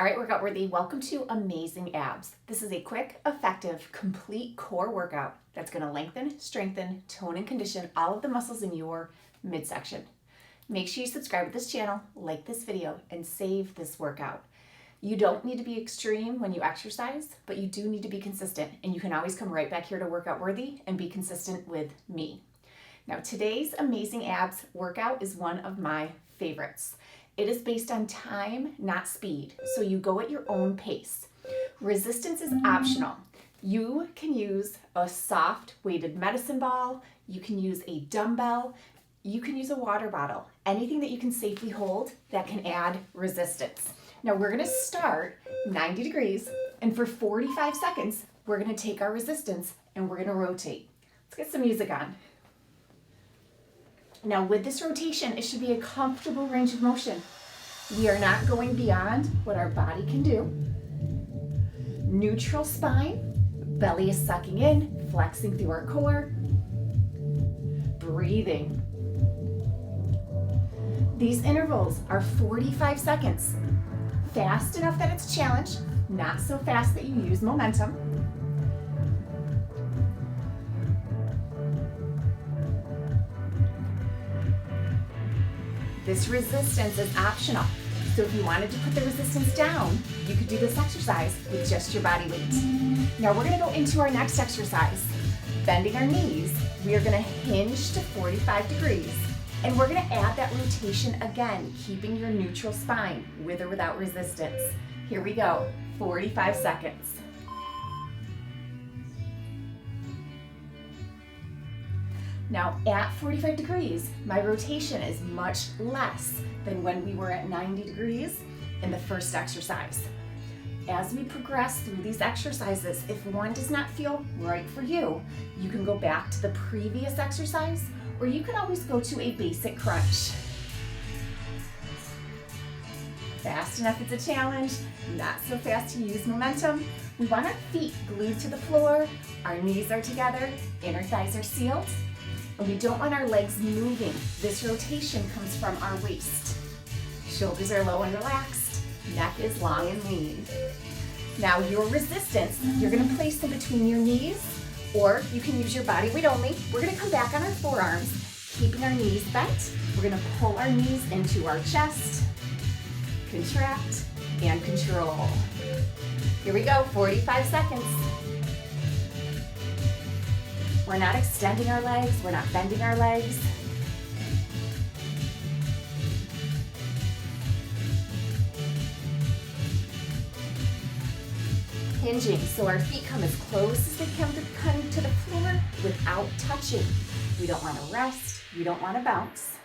All right, workout worthy, welcome to Amazing Abs. This is a quick, effective, complete core workout that's going to lengthen, strengthen, tone, and condition all of the muscles in your midsection. Make sure you subscribe to this channel, like this video, and save this workout. You don't need to be extreme when you exercise, but you do need to be consistent, and you can always come right back here to Workout Worthy and be consistent with me. Now, today's Amazing Abs workout is one of my favorites. It is based on time, not speed, so you go at your own pace. Resistance is optional. You can use a soft weighted medicine ball, you can use a dumbbell, you can use a water bottle, anything that you can safely hold that can add resistance. Now we're gonna start 90 degrees, and for 45 seconds, we're gonna take our resistance and we're gonna rotate. Let's get some music on. Now with this rotation, it should be a comfortable range of motion. We are not going beyond what our body can do. Neutral spine, belly is sucking in, flexing through our core. Breathing. These intervals are 45 seconds. Fast enough that it's a challenge, not so fast that you use momentum. This resistance is optional. So if you wanted to put the resistance down, you could do this exercise with just your body weight. Now we're gonna go into our next exercise. Bending our knees, we are gonna hinge to 45 degrees. And we're gonna add that rotation again, keeping your neutral spine with or without resistance. Here we go, 45 seconds. Now at 45 degrees, my rotation is much less than when we were at 90 degrees in the first exercise. As we progress through these exercises, if one does not feel right for you, you can go back to the previous exercise, or you can always go to a basic crunch. Fast enough it's a challenge, not so fast to use momentum. We want our feet glued to the floor, our knees are together, inner thighs are sealed, and we don't want our legs moving. This rotation comes from our waist. Shoulders are low and relaxed, neck is long and lean. Now your resistance, you're gonna place in between your knees, or you can use your body weight only. We're gonna come back on our forearms, keeping our knees bent. We're gonna pull our knees into our chest, contract, and control. Here we go, 45 seconds. We're not extending our legs, we're not bending our legs. Hinging, so our feet come as close as they come to the floor without touching. We don't want to rest, we don't want to bounce.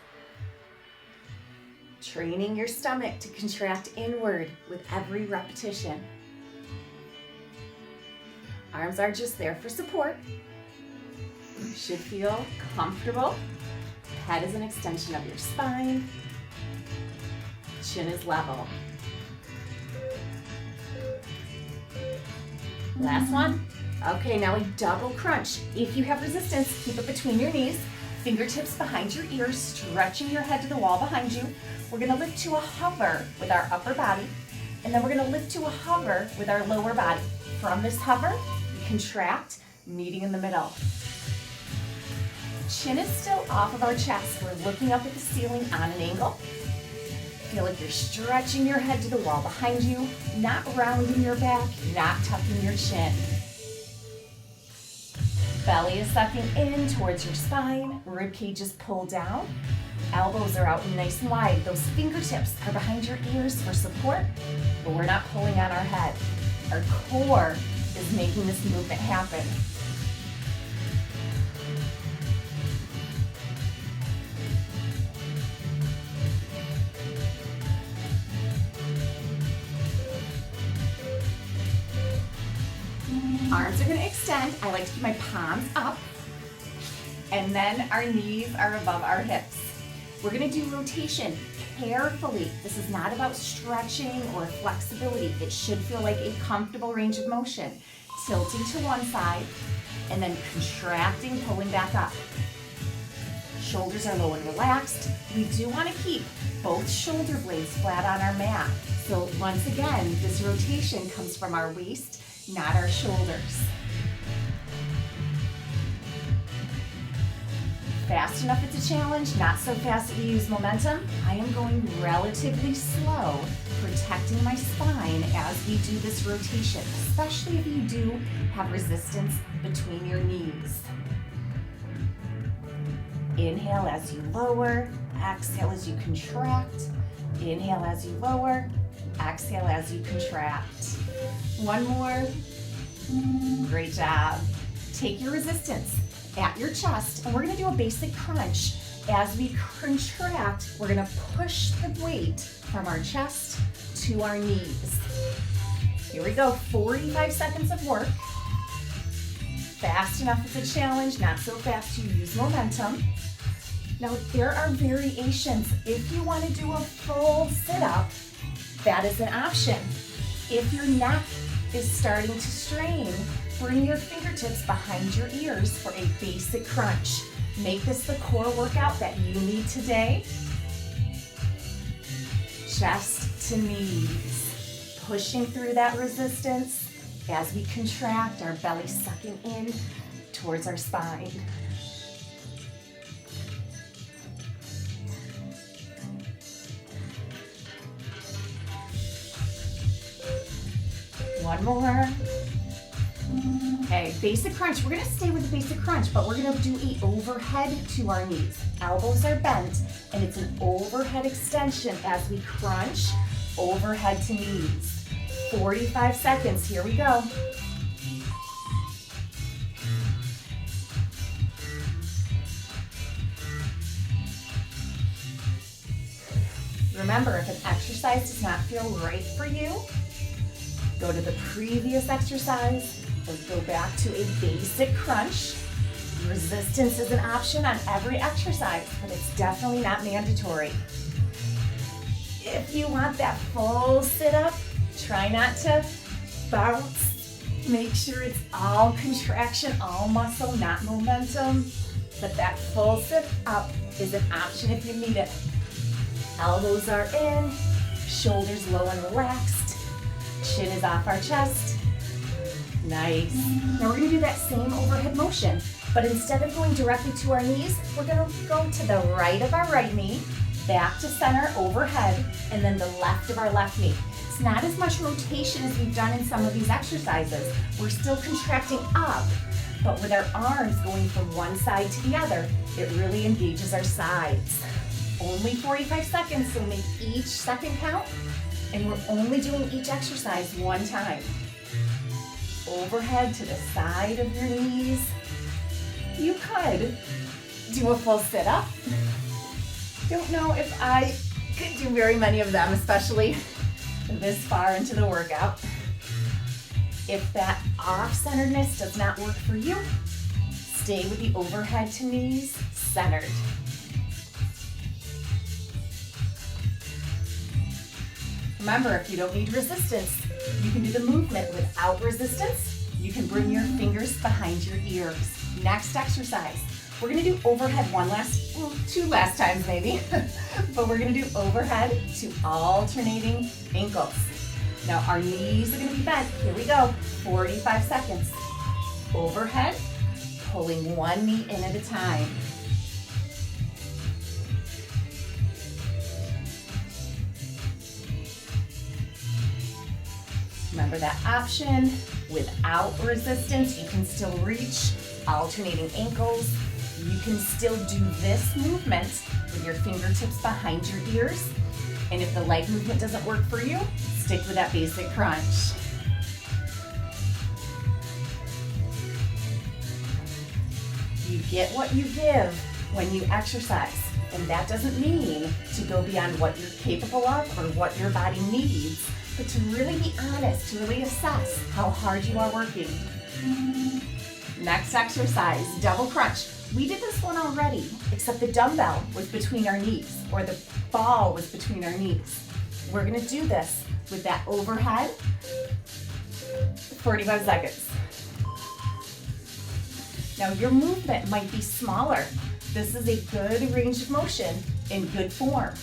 Training your stomach to contract inward with every repetition. Arms are just there for support. You should feel comfortable. Head is an extension of your spine. Chin is level. Last one. Okay, now a double crunch. If you have resistance, keep it between your knees, fingertips behind your ears, stretching your head to the wall behind you. We're gonna lift to a hover with our upper body, and then we're gonna lift to a hover with our lower body. From this hover, we contract, meeting in the middle. Chin is still off of our chest. We're looking up at the ceiling on an angle. Feel like you're stretching your head to the wall behind you, not rounding your back, not tucking your chin. Belly is sucking in towards your spine, rib cage is pulled down, elbows are out nice and wide. Those fingertips are behind your ears for support, but we're not pulling on our head. Our core is making this movement happen. Arms are going to extend. I like to keep my palms up, and then our knees are above our hips. We're going to do rotation carefully. This is not about stretching or flexibility. It should feel like a comfortable range of motion. Tilting to one side, and then contracting, pulling back up. Shoulders are low and relaxed. We do want to keep both shoulder blades flat on our mat. So once again, this rotation comes from our waist, not our shoulders. Fast enough it's a challenge, not so fast that you use momentum. I am going relatively slow, protecting my spine as we do this rotation, especially if you do have resistance between your knees. Inhale as you lower, exhale as you contract. Inhale as you lower, exhale as you contract. One more. Great job. Take your resistance at your chest, and we're gonna do a basic crunch. As we contract, we're gonna push the weight from our chest to our knees. Here we go, 45 seconds of work. Fast enough it's a challenge, not so fast you use momentum. Now there are variations. If you wanna do a full sit-up, that is an option. If your neck is starting to strain, bring your fingertips behind your ears for a basic crunch. Make this the core workout that you need today. Chest to knees, pushing through that resistance as we contract, our belly sucking in towards our spine. One more. Okay, basic crunch. We're gonna stay with the basic crunch, but we're gonna do an overhead to our knees. Elbows are bent, and it's an overhead extension as we crunch, overhead to knees. 45 seconds, here we go. Remember, if an exercise does not feel right for you, go to the previous exercise or go back to a basic crunch. Resistance is an option on every exercise, but it's definitely not mandatory. If you want that full sit-up, try not to bounce. Make sure it's all contraction, all muscle, not momentum. But that full sit-up is an option if you need it. Elbows are in, shoulders low and relaxed. Chin is off our chest. Nice. Now we're gonna do that same overhead motion, but instead of going directly to our knees, we're gonna go to the right of our right knee, back to center, overhead, and then the left of our left knee. It's not as much rotation as we've done in some of these exercises. We're still contracting up, but with our arms going from one side to the other, it really engages our sides. Only 45 seconds, so make each second count. And we're only doing each exercise one time. Overhead to the side of your knees. You could do a full sit-up. Don't know if I could do very many of them, especially this far into the workout. If that off-centeredness does not work for you, stay with the overhead to knees centered. Remember, if you don't need resistance, you can do the movement without resistance. You can bring your fingers behind your ears. Next exercise, we're gonna do overhead two last times maybe, but we're gonna do overhead to alternating ankles. Now our knees are gonna be bent. Here we go, 45 seconds. Overhead, pulling one knee in at a time. Remember that option, without resistance, you can still reach, alternating ankles. You can still do this movement with your fingertips behind your ears. And if the leg movement doesn't work for you, stick with that basic crunch. You get what you give when you exercise. And that doesn't mean to go beyond what you're capable of or what your body needs, but to really be honest, to really assess how hard you are working. Next exercise, double crunch. We did this one already, except the dumbbell was between our knees, or the ball was between our knees. We're gonna do this with that overhead, 45 seconds. Now your movement might be smaller. This is a good range of motion in good form.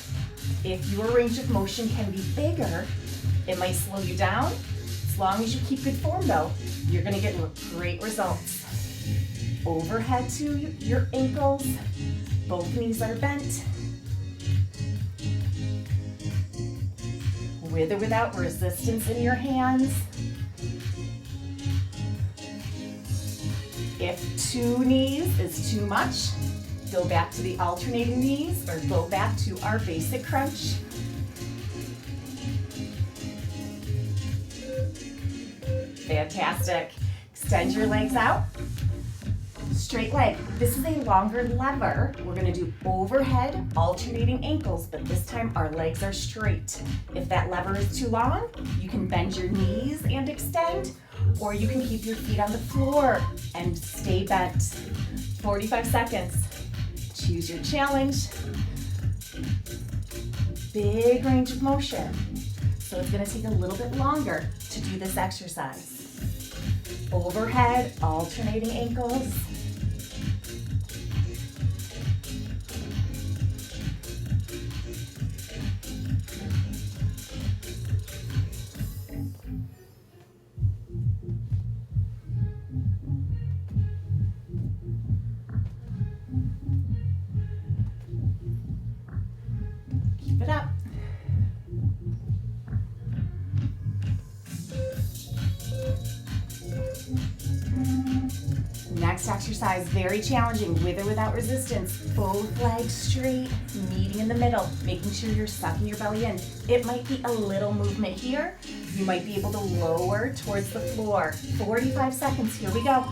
If your range of motion can be bigger, It might slow you down. As long as you keep good form though, you're gonna get great results. Overhead to your ankles. Both knees are bent. With or without resistance in your hands. If 2 knees is too much, go back to the alternating knees or go back to our basic crunch. Fantastic. Extend your legs out. Straight leg. This is a longer lever. We're gonna do overhead, alternating ankles, but this time our legs are straight. If that lever is too long, you can bend your knees and extend, or you can keep your feet on the floor and stay bent. 45 seconds. Choose your challenge. Big range of motion. So it's gonna take a little bit longer to do this exercise. Overhead, alternating ankles. Keep it up. Next exercise, very challenging, with or without resistance. Both legs straight, meeting in the middle, making sure you're sucking your belly in. It might be a little movement here. You might be able to lower towards the floor. 45 seconds, here we go.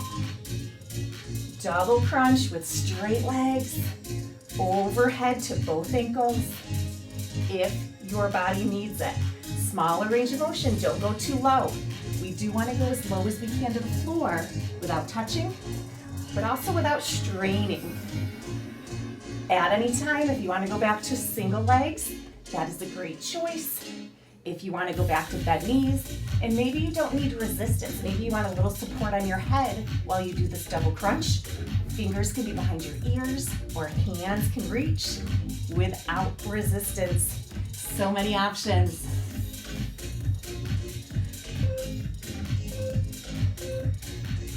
Double crunch with straight legs, overhead to both ankles, if your body needs it. Smaller range of motion, don't go too low. We do want to go as low as we can to the floor without touching, but also without straining. At any time, if you want to go back to single legs, that is a great choice. If you want to go back to bent knees, and maybe you don't need resistance, maybe you want a little support on your head while you do this double crunch, fingers can be behind your ears or hands can reach without resistance. So many options.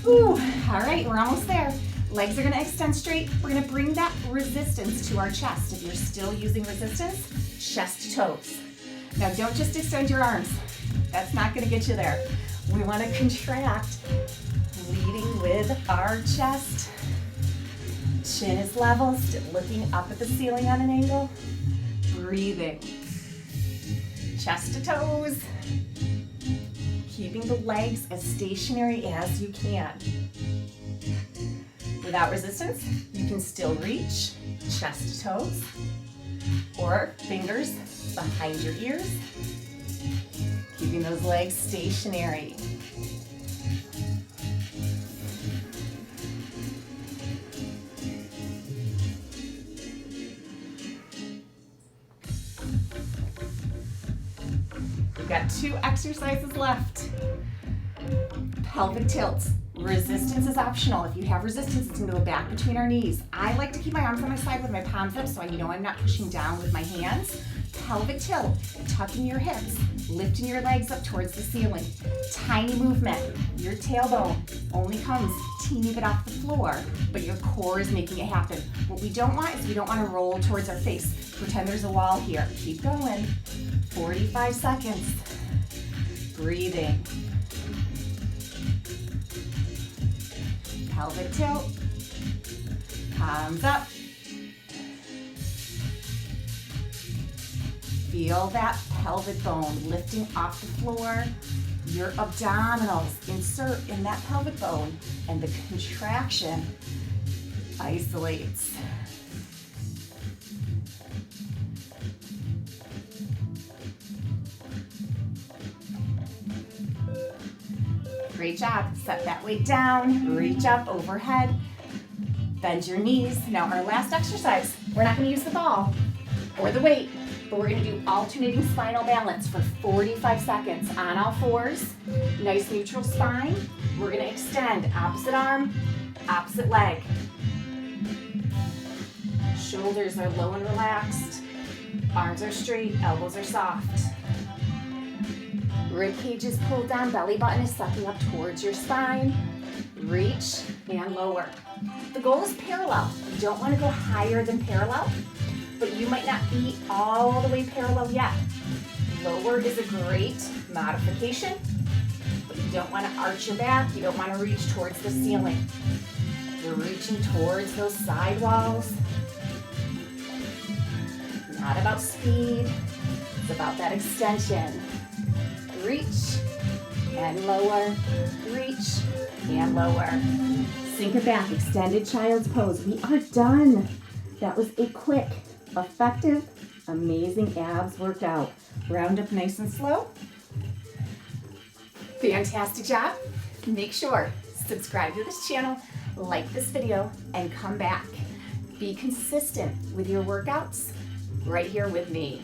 Whew. All right, we're almost there. Legs are gonna extend straight. We're gonna bring that resistance to our chest. If you're still using resistance, chest to toes. Now don't just extend your arms. That's not gonna get you there. We wanna contract, leading with our chest. Chin is level, still looking up at the ceiling on an angle. Breathing. Chest to toes. Keeping the legs as stationary as you can. Without resistance, you can still reach chest to toes or fingers behind your ears, keeping those legs stationary. We've got 2 exercises left. Pelvic tilts. Resistance is optional. If you have resistance, it's gonna go back between our knees. I like to keep my arms on my side with my palms up so I know I'm not pushing down with my hands. Pelvic tilt, tucking your hips, lifting your legs up towards the ceiling. Tiny movement. Your tailbone only comes a teeny bit off the floor, but your core is making it happen. What we don't want is we don't want to roll towards our face. Pretend there's a wall here. Keep going. 45 seconds. Breathing. Pelvic tilt. Palms up. Feel that pelvic bone lifting off the floor. Your abdominals insert in that pelvic bone, and the contraction isolates. Great job. Set that weight down, reach up overhead, bend your knees. Now our last exercise, we're not going to use the ball or the weight, but we're going to do alternating spinal balance for 45 seconds on all fours. Nice neutral spine. We're going to extend opposite arm, opposite leg. Shoulders are low and relaxed. Arms are straight, elbows are soft. Rib cage is pulled down, belly button is sucking up towards your spine. Reach and lower. The goal is parallel. You don't want to go higher than parallel, but you might not be all the way parallel yet. Lower is a great modification, but you don't want to arch your back. You don't want to reach towards the ceiling. You're reaching towards those side walls. Not about speed, it's about that extension. Reach and lower, reach and lower. Sink it back, extended child's pose. We are done. That was a quick, effective, amazing abs workout. Round up nice and slow. Fantastic job. Make sure, subscribe to this channel, like this video, and come back. Be consistent with your workouts right here with me.